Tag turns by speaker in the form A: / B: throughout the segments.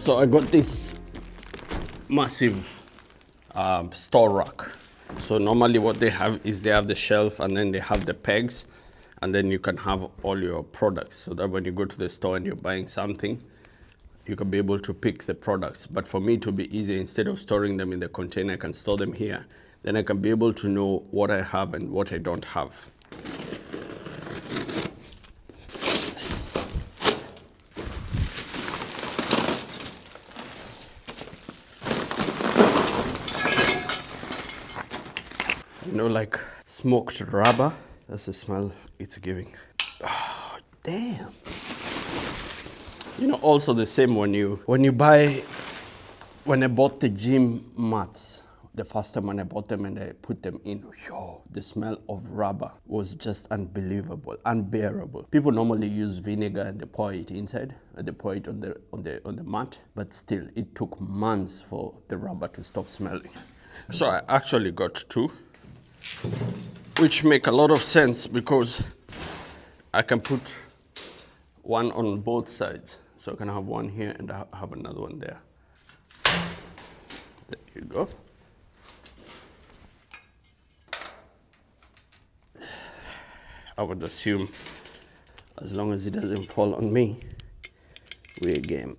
A: So I got this massive store rack. So normally what they have is they have the shelf and then they have the pegs, and then you can have all your products so that when you go to the store and you're buying something, you can be able to pick the products. But for me to be easy, instead of storing them in the container, I can store them here. Then I can be able to know what I have and what I don't have. You know, like smoked rubber, that's the smell it's giving. Oh, damn. You know, also the same when I bought the gym mats, the first time when I bought them and I put them in, the smell of rubber was just unbelievable, unbearable. People normally use vinegar and they pour it inside, and they pour it on the mat, but still, it took months for the rubber to stop smelling. So I actually got two, which make a lot of sense because I can put one on both sides. So I can have one here and I have another one there. There you go. I would assume as long as it doesn't fall on me, we're game.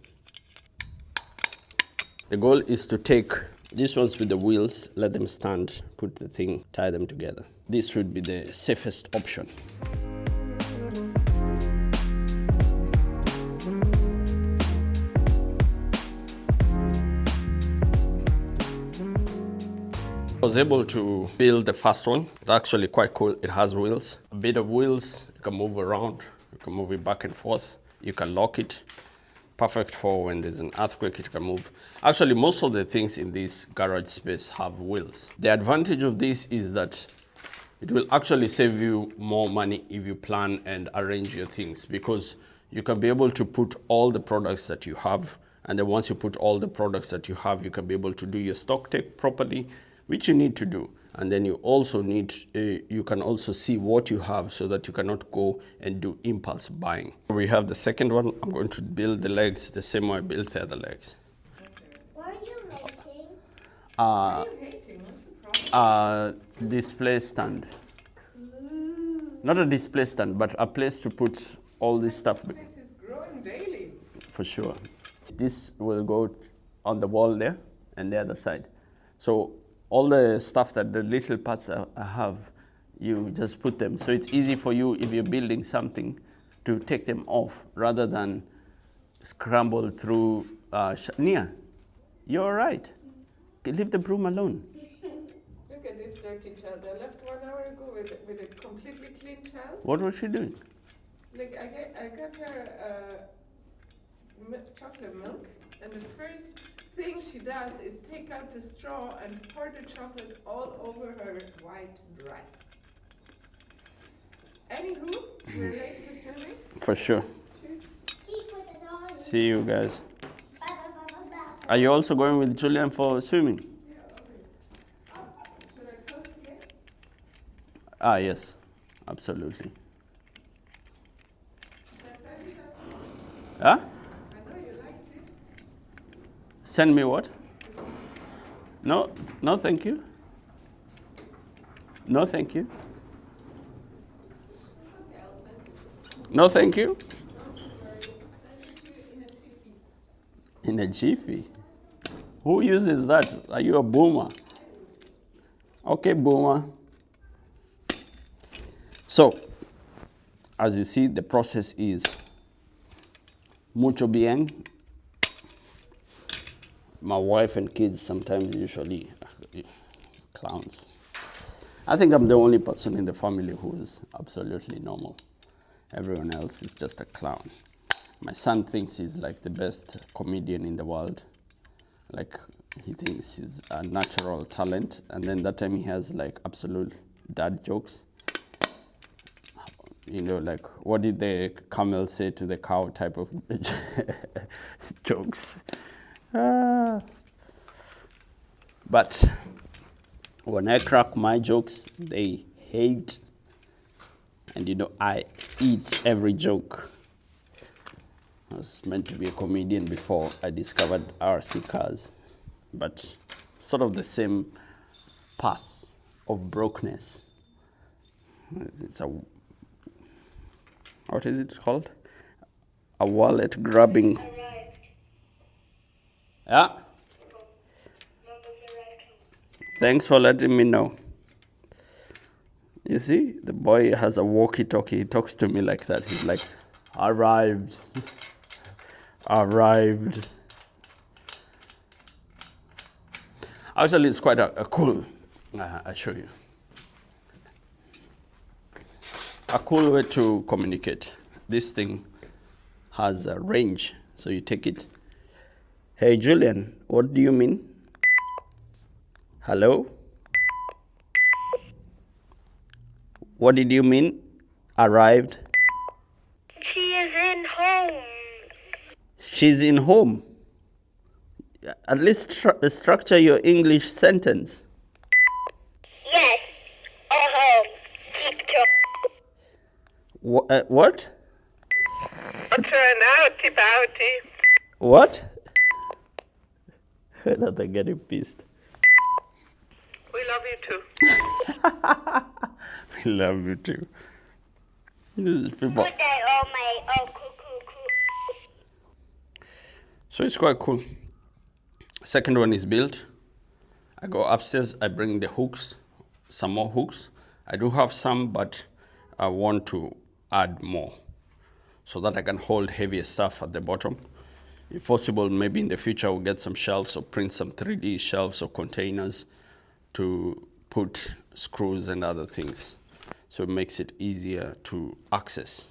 A: The goal is to take these ones with the wheels, let them stand, put the thing, tie them together. This would be the safest option. I was able to build the first one. It's actually quite cool. It has wheels. A bit of wheels, you can move around, you can move it back and forth, you can lock it. Perfect for when there's an earthquake, it can move. Actually, most of the things in this garage space have wheels. The advantage of this is that it will actually save you more money if you plan and arrange your things, because you can be able to put all the products that you have, and then once you put all the products that you have, you can be able to do your stock take properly, which you need to do. And then you also need, you can also see what you have so that you cannot go and do impulse buying. We have the second one. I'm going to build the legs the same way I built the other legs.
B: What are you making? What are you hating? What's the problem?
A: Display stand. Not a display stand, but a place to put all this stuff.
B: This is growing daily.
A: For sure. This will go on the wall there and the other side. So all the stuff that the little parts I have, you just put them. So it's easy for you if you're building something to take them off rather than scramble through. Nia, you're all right. Leave the broom alone.
B: Look at this dirty child. I left 1 hour ago with a completely clean child.
A: What was she doing?
B: Like I got her chocolate milk, and the first thing she does is take out the straw and pour the chocolate all over her white dress. Anywho, we're late for swimming.
A: For sure.
B: Cheers.
A: See you guys. Are you also going with Julian for swimming?
B: Yeah, okay. Should I close the gate?
A: Ah, yes, absolutely.
B: Should I send you something?
A: Huh?
B: I know you liked it.
A: Send me what? No, no, thank you. No, thank you.
B: Okay, I'll send it.
A: No, thank you.
B: Don't worry. Send it to you in a jiffy.
A: In a jiffy. Who uses that? Are you a boomer? Okay, boomer. So, as you see, the process is mucho bien. My wife and kids sometimes usually clowns. I think I'm the only person in the family who is absolutely normal. Everyone else is just a clown. My son thinks he's like the best comedian in the world. Like, he thinks he's a natural talent. And then that time he has like absolute dad jokes. You know, like, what did the camel say to the cow type of jokes. But when I crack my jokes, they hate. And you know, I eat every joke. I was meant to be a comedian before I discovered RC cars, but sort of the same path of brokenness. It's a, what is it called? A wallet grabbing. Yeah. Thanks for letting me know. You see, the boy has a walkie-talkie. He talks to me like that. He's like, arrived. Arrived. Actually, it's quite a cool, I'll show you. A cool way to communicate. This thing has a range, so you take it. Hey, Julian, what do you mean? Hello? What did you mean? Arrived?
C: She is in home.
A: She's in home. At least structure your English sentence.
C: Yes. Home.
A: What?
B: Turn out, Tipauti.
A: What? Now they're getting pissed.
B: We love you too.
A: We love you too. These people.
C: Good day, oh my, oh, cool.
A: So it's quite cool. Second one is built. I go upstairs, I bring the hooks, some more hooks. I do have some, but I want to add more so that I can hold heavier stuff at the bottom. If possible, maybe in the future we'll get some shelves or print some 3D shelves or containers to put screws and other things. So it makes it easier to access,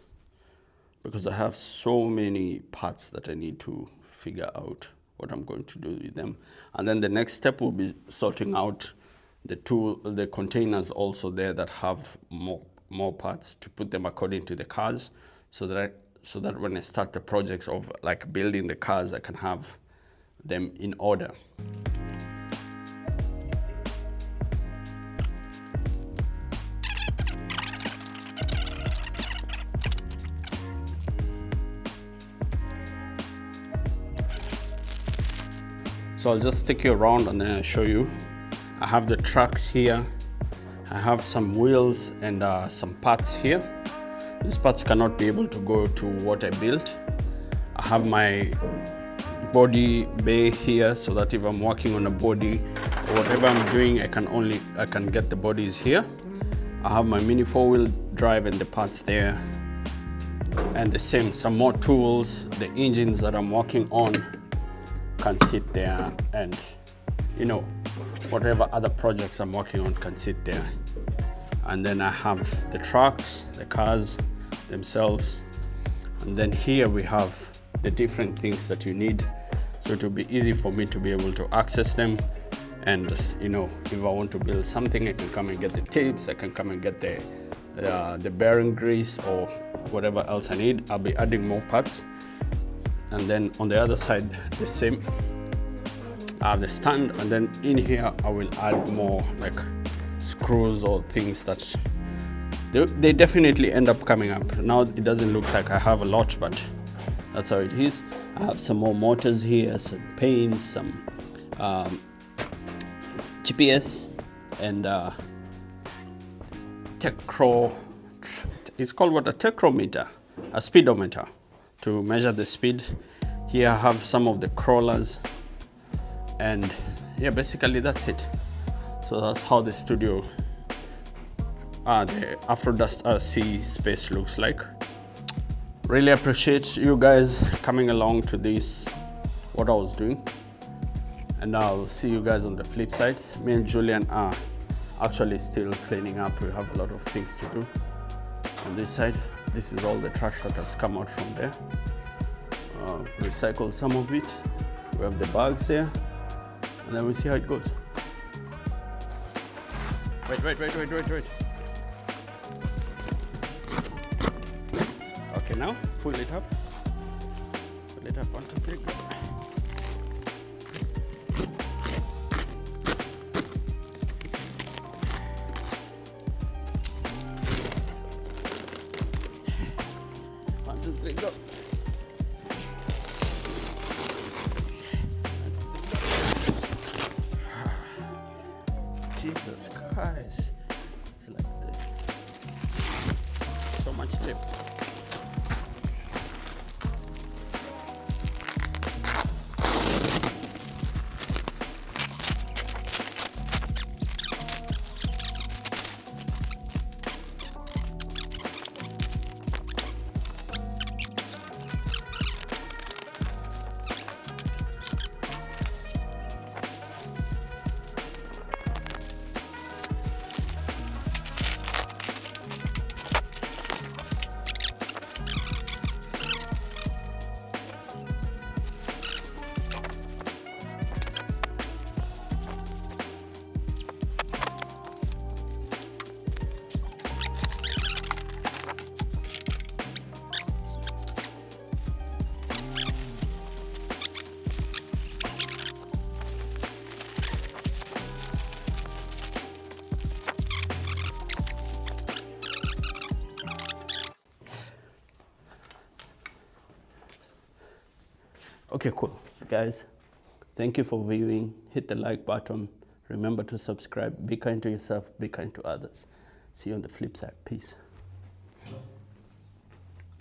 A: because I have so many parts that I need to figure out what I'm going to do with them. And then the next step will be sorting out the containers also there that have more parts, to put them according to the cars, so that when I start the projects of like building the cars, I can have them in order. So I'll just take you around and then I'll show you. I have the tracks here. I have some wheels and some parts here. These parts cannot be able to go to what I built. I have my body bay here, so that if I'm working on a body or whatever I'm doing, I can get the bodies here. I have my mini 4-wheel drive and the parts there. And the same, some more tools. The engines that I'm working on can sit there, and whatever other projects I'm working on can sit there. And then I have the trucks, the cars themselves, and then here we have the different things that you need, so it will be easy for me to be able to access them. And if I want to build something, I can come and get the tapes, I can come and get the bearing grease or whatever else I need. I'll be adding more parts. And then on the other side, the same. I have the stand, and then in here I will add more like screws or things that they definitely end up coming up. Now it doesn't look like I have a lot, but that's how it is. I have some more motors here, some paints, some GPS, and it's called what? A tachrometer, a speedometer, to measure the speed. Here I have some of the crawlers, and yeah, basically that's it. So that's how the studio, the AfrodustRC space looks like. Really appreciate you guys coming along to this, what I was doing. And I'll see you guys on the flip side. Me and Julian are actually still cleaning up. We have a lot of things to do. On this side, this is all the trash that has come out from there. Recycle some of it. We have the bags there, and then we see how it goes. Wait. Okay, now pull it up. Pull it up, 1, 2, 3, go. Go. tip. Okay, cool. Guys, thank you for viewing. Hit the like button. Remember to subscribe. Be kind to yourself. Be kind to others. See you on the flip side. Peace.